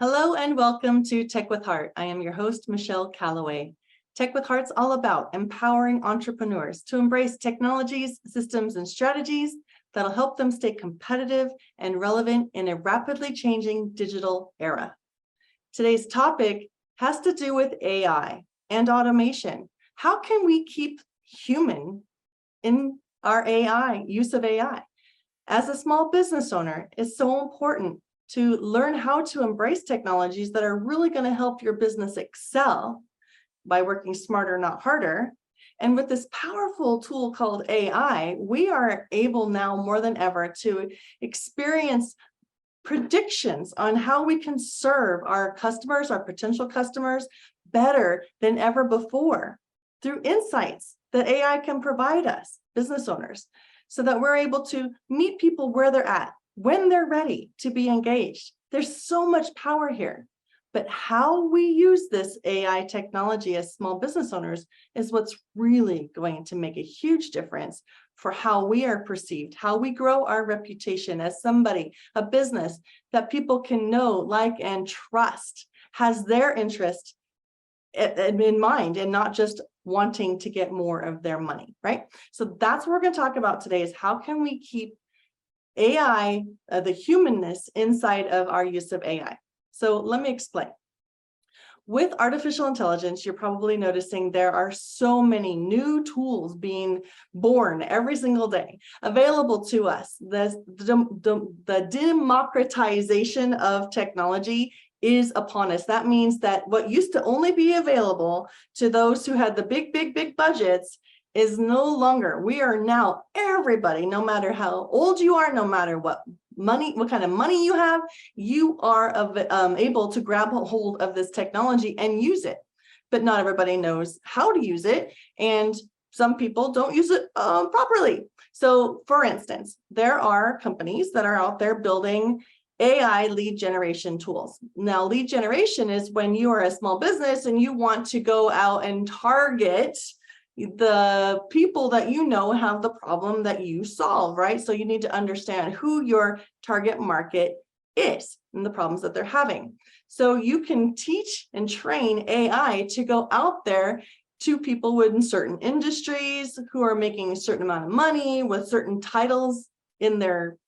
Hello and welcome to Tech with Heart. I am your host, Michelle Calloway. Tech with Heart's all about empowering entrepreneurs to embrace technologies, systems, and strategies that'll help them stay competitive and relevant in a rapidly changing digital era. Today's topic has to do with AI and automation. How can we keep human in our AI, use of AI? As a small business owner, it's so important to learn how to embrace technologies that are really going to help your business excel by working smarter, not harder. And with this powerful tool called AI, we are able now more than ever to experience predictions on how we can serve our customers, our potential customers, better than ever before through insights that AI can provide us, business owners, so that we're able to meet people where they're at, when they're ready to be engaged. There's so much power here, but how we use this AI technology as small business owners is what's really going to make a huge difference for how we are perceived, how we grow our reputation as somebody, a business that people can know, like, and trust, has their interest in mind and not just wanting to get more of their money, right? So that's what we're going to talk about today, is how can we keep AI, the humanness inside of our use of AI. So let me explain. With artificial intelligence, you're probably noticing there are so many new tools being born every single day, available to us. The democratization of technology is upon us. That means that what used to only be available to those who had the big budgets is no longer. We are now, everybody, no matter how old you are, no matter what kind of money you have, you are able to grab a hold of this technology and use it. But not everybody knows how to use it, and some people don't use it properly. So for instance, there are companies that are out there building AI lead generation tools. Now, lead generation is when you are a small business and you want to go out and target the people that you know have the problem that you solve, right? So you need to understand who your target market is and the problems that they're having. So you can teach and train AI to go out there to people within certain industries who are making a certain amount of money with certain titles in their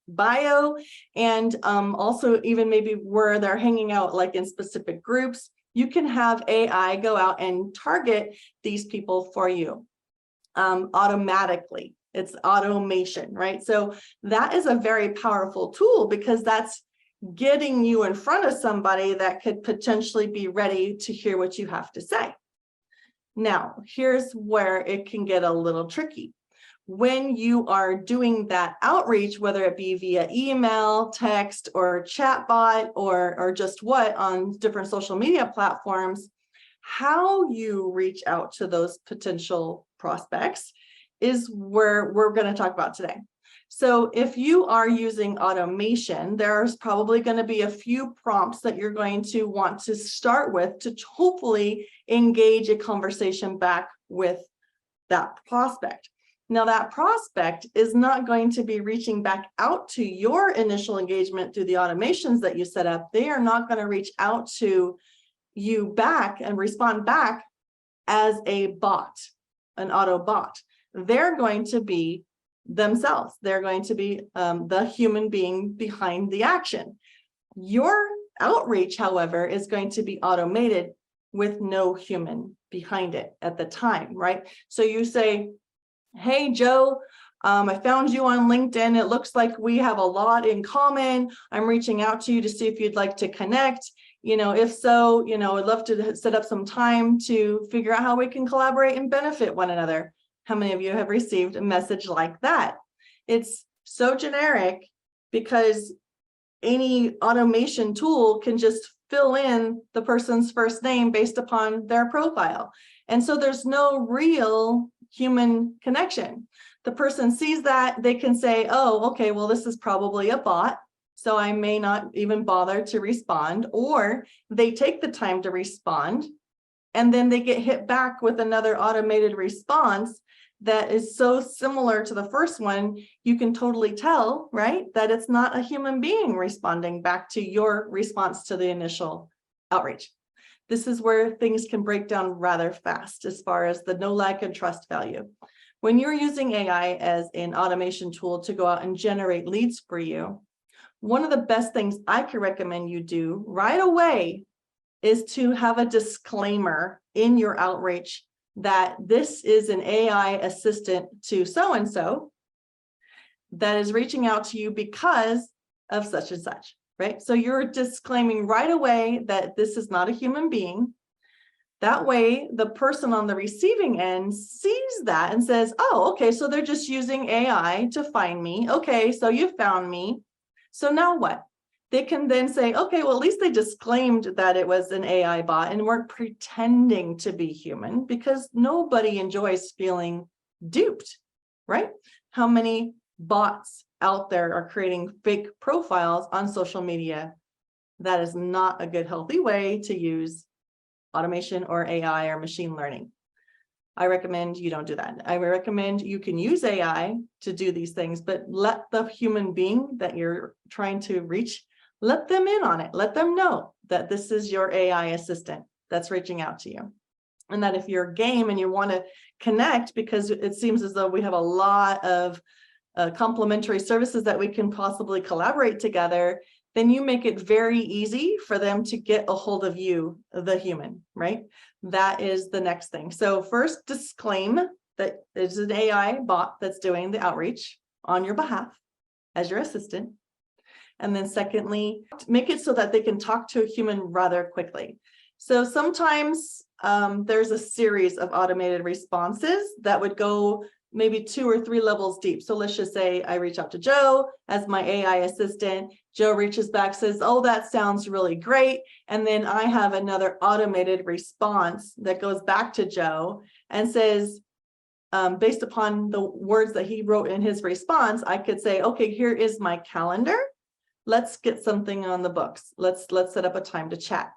bio, and also even maybe where they're hanging out, like in specific groups. You can have AI go out and target these people for you automatically. It's automation, right? So that is a very powerful tool, because that's getting you in front of somebody that could potentially be ready to hear what you have to say. Now, here's where it can get a little tricky. When you are doing that outreach, whether it be via email, text, or chatbot, or just what on different social media platforms, how you reach out to those potential prospects is where we're going to talk about today. So if you are using automation, there's probably going to be a few prompts that you're going to want to start with to hopefully engage a conversation back with that prospect. Now, that prospect is not going to be reaching back out to your initial engagement through the automations that you set up. They are not going to reach out to you back and respond back as a bot, an auto bot. They're going to be themselves. They're going to be the human being behind the action. Your outreach, however, is going to be automated with no human behind it at the time, right? So you say, "Hey, Joe, I found you on LinkedIn. It looks like we have a lot in common. I'm reaching out to you to see if you'd like to connect. If so, I'd love to set up some time to figure out how we can collaborate and benefit one another." How many of you have received a message like that? It's so generic because any automation tool can just fill in the person's first name based upon their profile. And so there's no real human connection. The person sees that, they can say, oh, okay, well, this is probably a bot, so I may not even bother to respond, or they take the time to respond, and then they get hit back with another automated response that is so similar to the first one, you can totally tell, right, that it's not a human being responding back to your response to the initial outreach. This is where things can break down rather fast as far as the no lag and trust value. When you're using AI as an automation tool to go out and generate leads for you, one of the best things I could recommend you do right away is to have a disclaimer in your outreach that this is an AI assistant to so-and-so that is reaching out to you because of such and such, right? So you're disclaiming right away that this is not a human being. That way, the person on the receiving end sees that and says, oh, okay, so they're just using AI to find me. Okay, so you found me. So now what? They can then say, okay, well, at least they disclaimed that it was an AI bot and weren't pretending to be human, because nobody enjoys feeling duped, right? How many bots out there are creating fake profiles on social media? That is not a good, healthy way to use automation or AI or machine learning. I recommend you don't do that. I recommend you can use AI to do these things, but let the human being that you're trying to reach, let them in on it. Let them know that this is your AI assistant that's reaching out to you. And that if you're game and you want to connect, because it seems as though we have a lot of complementary services that we can possibly collaborate together, then you make it very easy for them to get a hold of you, the human, right? That is the next thing. So first, disclaim that it's an AI bot that's doing the outreach on your behalf as your assistant. And then secondly, make it so that they can talk to a human rather quickly. So sometimes there's a series of automated responses that would go maybe 2 or 3 levels deep. So let's just say I reach out to Joe as my AI assistant. Joe reaches back, says, oh, that sounds really great. And then I have another automated response that goes back to Joe and says, based upon the words that he wrote in his response, I could say, okay, here is my calendar. Let's get something on the books. Let's set up a time to chat.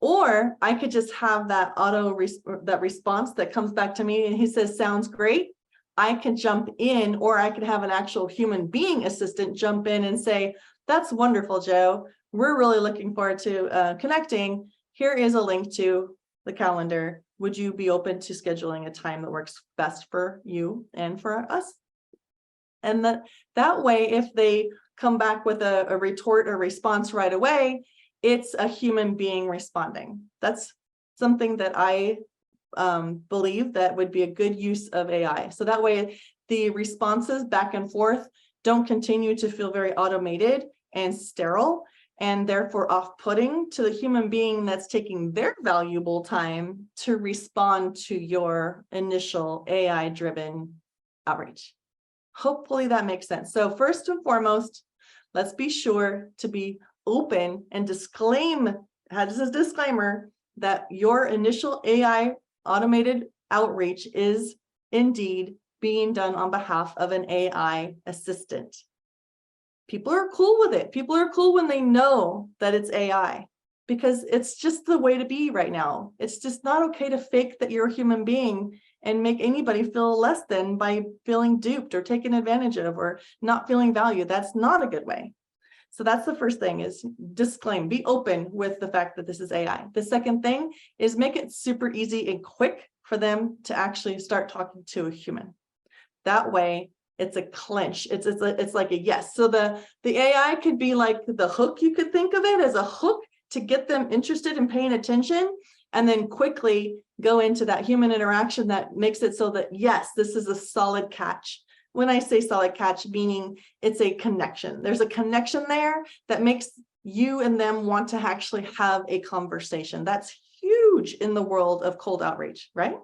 Or I could just have that response that comes back to me and he says, sounds great. I can jump in, or I could have an actual human being assistant jump in and say, that's wonderful, Joe. We're really looking forward to connecting. Here is a link to the calendar. Would you be open to scheduling a time that works best for you and for us? And that way, if they come back with a retort or response right away, it's a human being responding. That's something that I believe that would be a good use of AI. So that way the responses back and forth don't continue to feel very automated and sterile, and therefore off-putting to the human being that's taking their valuable time to respond to your initial AI-driven outreach. Hopefully that makes sense. So first and foremost, let's be sure to be open and disclaim, has a disclaimer, that your initial AI automated outreach is indeed being done on behalf of an AI assistant. People are cool with it. People are cool when they know that it's AI, because it's just the way to be right now. It's just not okay to fake that you're a human being and make anybody feel less than by feeling duped or taken advantage of or not feeling valued. That's not a good way. So that's the first thing, is disclaim, be open with the fact that this is AI. The second thing is make it super easy and quick for them to actually start talking to a human. That way it's a clinch. It's like a yes. So the AI could be like the hook. You could think of it as a hook to get them interested in paying attention, and then quickly go into that human interaction that makes it so that, yes, this is a solid catch. When I say solid catch, meaning it's a connection. There's a connection there that makes you and them want to actually have a conversation. That's huge in the world of cold outreach, right?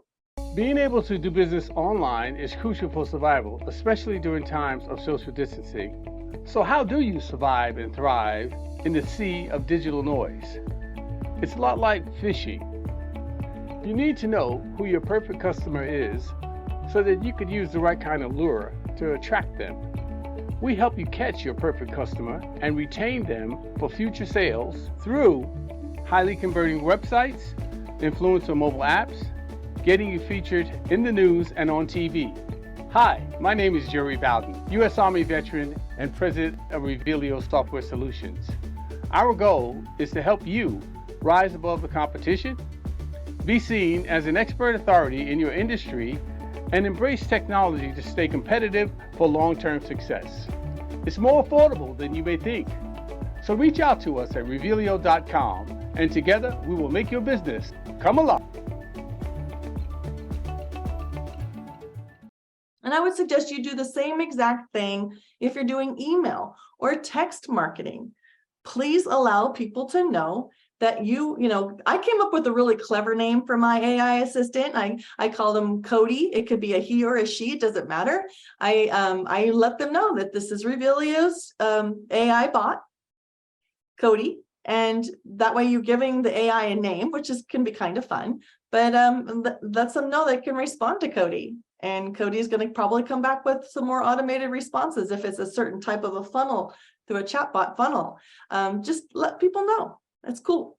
Being able to do business online is crucial for survival, especially during times of social distancing. So how do you survive and thrive in the sea of digital noise. It's a lot like fishing. You need to know who your perfect customer is so that you could use the right kind of lure to attract them. We help you catch your perfect customer and retain them for future sales through highly converting websites, influencer mobile apps, getting you featured in the news and on TV. Hi, my name is Jerry Bowden, U.S. Army veteran and president of Revealio Software Solutions. Our goal is to help you rise above the competition, be seen as an expert authority in your industry, and embrace technology to stay competitive for long-term success. It's more affordable than you may think. So reach out to us at revealio.com, and together we will make your business come alive. And I would suggest you do the same exact thing if you're doing email or text marketing. Please allow people to know that I came up with a really clever name for my AI assistant. I call him Cody. It could be a he or a she, it doesn't matter. I let them know that this is Revealio's AI bot, Cody. And that way you're giving the AI a name, which can be kind of fun, but lets them know they can respond to Cody. And Cody is going to probably come back with some more automated responses if it's a certain type of a funnel through a chatbot funnel. Just let people know. That's cool.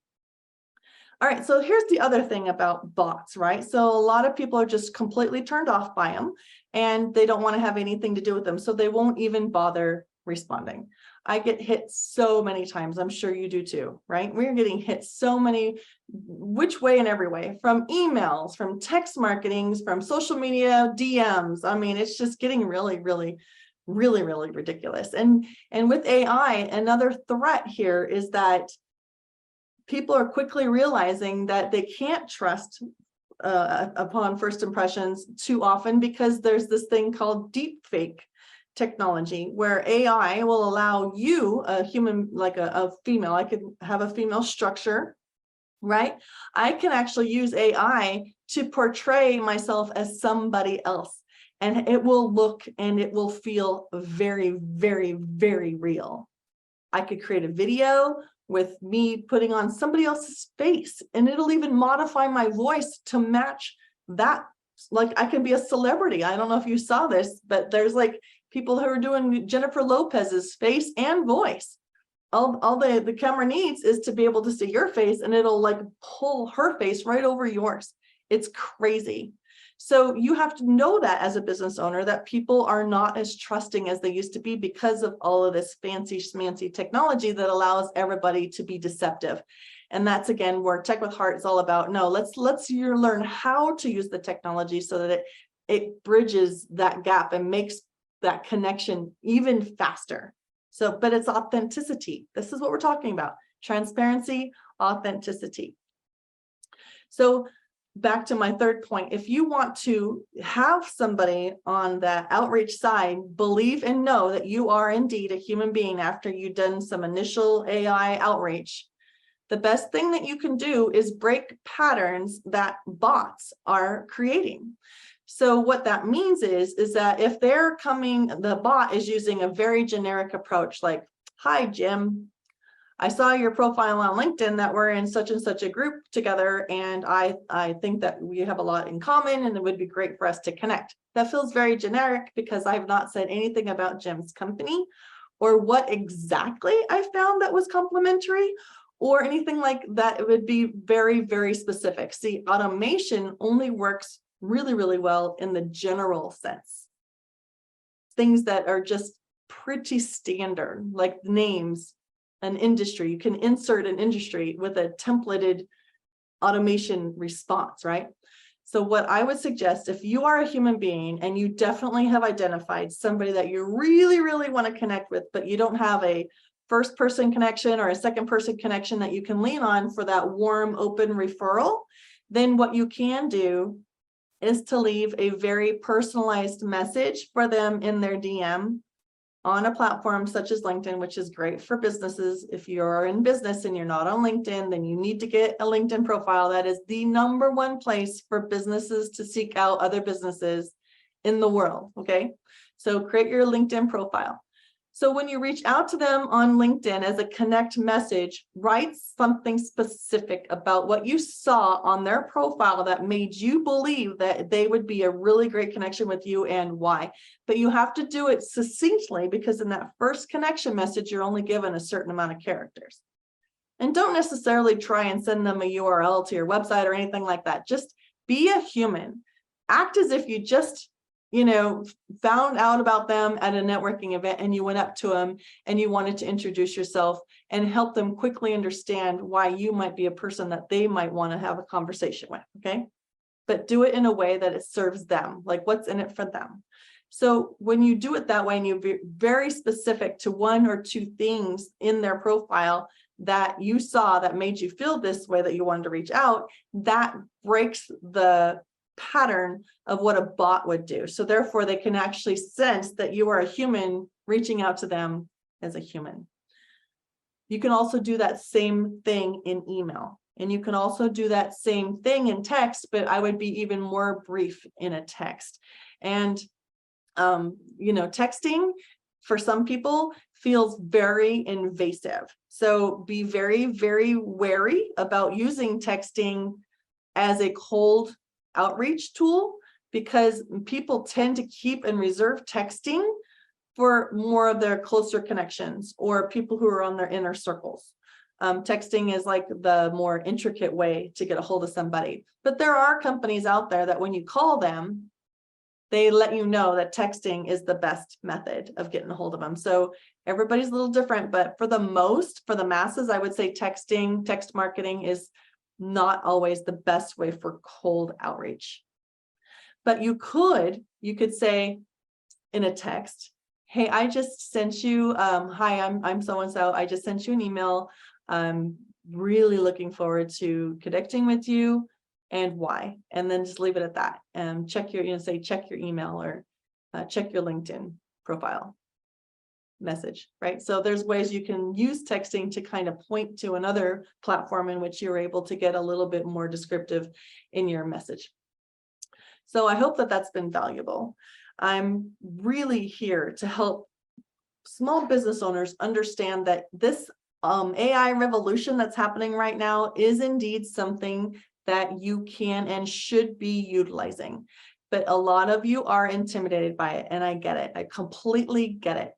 All right, so here's the other thing about bots, right? So a lot of people are just completely turned off by them and they don't want to have anything to do with them. So they won't even bother responding. I get hit so many times. I'm sure you do too, right? We're getting hit so many, which way and every way, from emails, from text marketings, from social media, DMs. I mean, it's just getting really, really, really, really ridiculous. And with AI, another threat here is that people are quickly realizing that they can't trust upon first impressions too often, because there's this thing called deep fake technology where AI will allow you, a human, like a female, I could have a female structure, right? I can actually use AI to portray myself as somebody else, and it will look and it will feel very, very, very real. I could create a video with me putting on somebody else's face, and it'll even modify my voice to match that. Like, I can be a celebrity. I don't know if you saw this, but there's like people who are doing Jennifer Lopez's face and voice. All the camera needs is to be able to see your face, and it'll like pull her face right over yours. It's crazy. So you have to know that as a business owner, that people are not as trusting as they used to be because of all of this fancy schmancy technology that allows everybody to be deceptive. And that's, again, where Tech with Heart is all about. No, let's you learn how to use the technology so that it bridges that gap and makes that connection even faster. So, but it's authenticity. This is what we're talking about. Transparency, authenticity. So back to my third point, if you want to have somebody on the outreach side believe and know that you are indeed a human being after you've done some initial AI outreach, the best thing that you can do is break patterns that bots are creating. So what that means is that if they're coming, the bot is using a very generic approach, like, "Hi, Jim, I saw your profile on LinkedIn that we're in such and such a group together, and I think that we have a lot in common and it would be great for us to connect." That feels very generic because I've not said anything about Jim's company or what exactly I found that was complementary or anything like that. It would be very, very specific. See, automation only works really, really well in the general sense. Things that are just pretty standard, like names, an industry. You can insert an industry with a templated automation response, right? So what I would suggest, if you are a human being and you definitely have identified somebody that you really, really want to connect with, but you don't have a first person connection or a second person connection that you can lean on for that warm, open referral, then what you can do is to leave a very personalized message for them in their DM on a platform such as LinkedIn, which is great for businesses. If you're in business and you're not on LinkedIn, then you need to get a LinkedIn profile. That is the #1 place for businesses to seek out other businesses in the world, okay? So create your LinkedIn profile. So when you reach out to them on LinkedIn as a connect message, write something specific about what you saw on their profile that made you believe that they would be a really great connection with you and why. But you have to do it succinctly, because in that first connection message, you're only given a certain amount of characters. And don't necessarily try and send them a URL to your website or anything like that. Just be a human. Act as if you just found out about them at a networking event and you went up to them and you wanted to introduce yourself and help them quickly understand why you might be a person that they might want to have a conversation with. Okay. But do it in a way that it serves them, like what's in it for them. So when you do it that way and you be very specific to one or two things in their profile that you saw that made you feel this way, that you wanted to reach out, that breaks the pattern of what a bot would do. So therefore they can actually sense that you are a human reaching out to them as a human. You can also do that same thing in email, and you can also do that same thing in text, but I would be even more brief in a text. And texting for some people feels very invasive. So be very, very wary about using texting as a cold outreach tool, because people tend to keep and reserve texting for more of their closer connections or people who are on their inner circles. Texting is like the more intricate way to get a hold of somebody. But there are companies out there that when you call them, they let you know that texting is the best method of getting a hold of them. So everybody's a little different, but for the masses, I would say texting, text marketing is not always the best way for cold outreach. But you could say in a text, hey, I just sent you, hi, I'm so-and-so. I just sent you an email. I'm really looking forward to connecting with you, and why. And then just leave it at that. And check your email or check your LinkedIn profile message, right? So there's ways you can use texting to kind of point to another platform in which you're able to get a little bit more descriptive in your message. So I hope that that's been valuable. I'm really here to help small business owners understand that this AI revolution that's happening right now is indeed something that you can and should be utilizing. But a lot of you are intimidated by it, and I get it. I completely get it.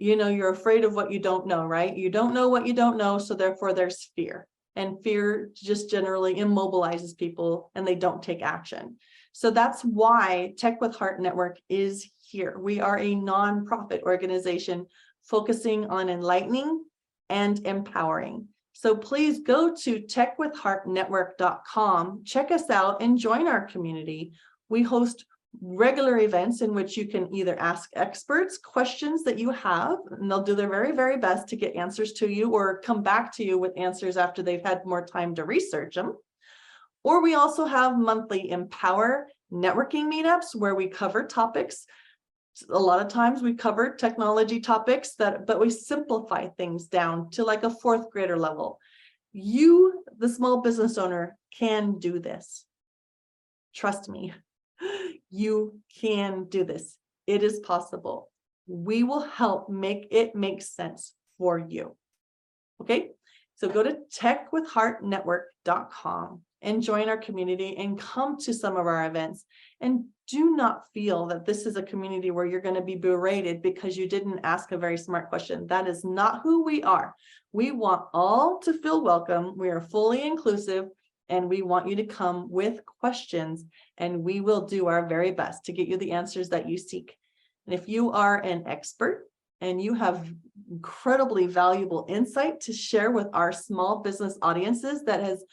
You're afraid of what you don't know, right? You don't know what you don't know, so therefore there's fear. And fear just generally immobilizes people and they don't take action. So that's why Tech with Heart Network is here. We are a nonprofit organization focusing on enlightening and empowering. So please go to techwithheartnetwork.com, check us out and join our community. We host regular events in which you can either ask experts questions that you have, and they'll do their very, very best to get answers to you, or come back to you with answers after they've had more time to research them. Or we also have monthly Empower networking meetups where we cover topics. A lot of times we cover technology topics, but we simplify things down to like a fourth grader level. You, the small business owner, can do this. Trust me. You can do this. It is possible. We will help make it make sense for you. Okay, so go to techwithheartnetwork.com and join our community and come to some of our events. And do not feel that this is a community where you're going to be berated because you didn't ask a very smart question. That is not who we are. We want all to feel welcome. We are fully inclusive. And we want you to come with questions, and we will do our very best to get you the answers that you seek. And if you are an expert and you have incredibly valuable insight to share with our small business audiences that is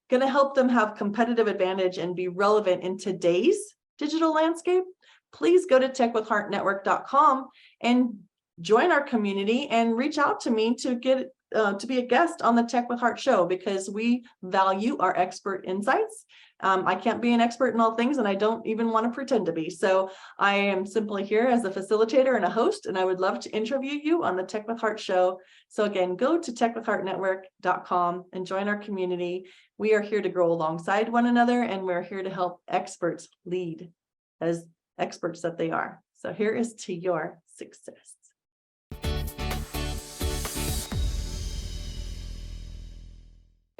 going to help them have competitive advantage and be relevant in today's digital landscape, please go to techwithheartnetwork.com and join our community and reach out to me to get to be a guest on the Tech with Heart show, because we value our expert insights. I can't be an expert in all things, and I don't even want to pretend to be. So I am simply here as a facilitator and a host, and I would love to interview you on the Tech with Heart show. So again, go to techwithheartnetwork.com and join our community. We are here to grow alongside one another, and we're here to help experts lead as experts that they are. So here is to your success.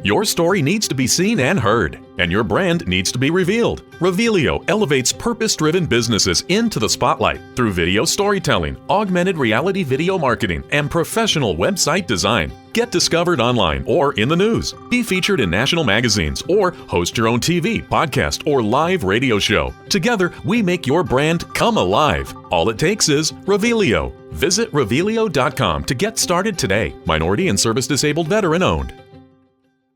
Your story needs to be seen and heard, and your brand needs to be revealed. Revealio elevates purpose-driven businesses into the spotlight through video storytelling, augmented reality video marketing, and professional website design. Get discovered online or in the news. Be featured in national magazines or host your own TV, podcast, or live radio show. Together, we make your brand come alive. All it takes is Revealio. Visit Revealio.com to get started today. Minority and service disabled veteran owned.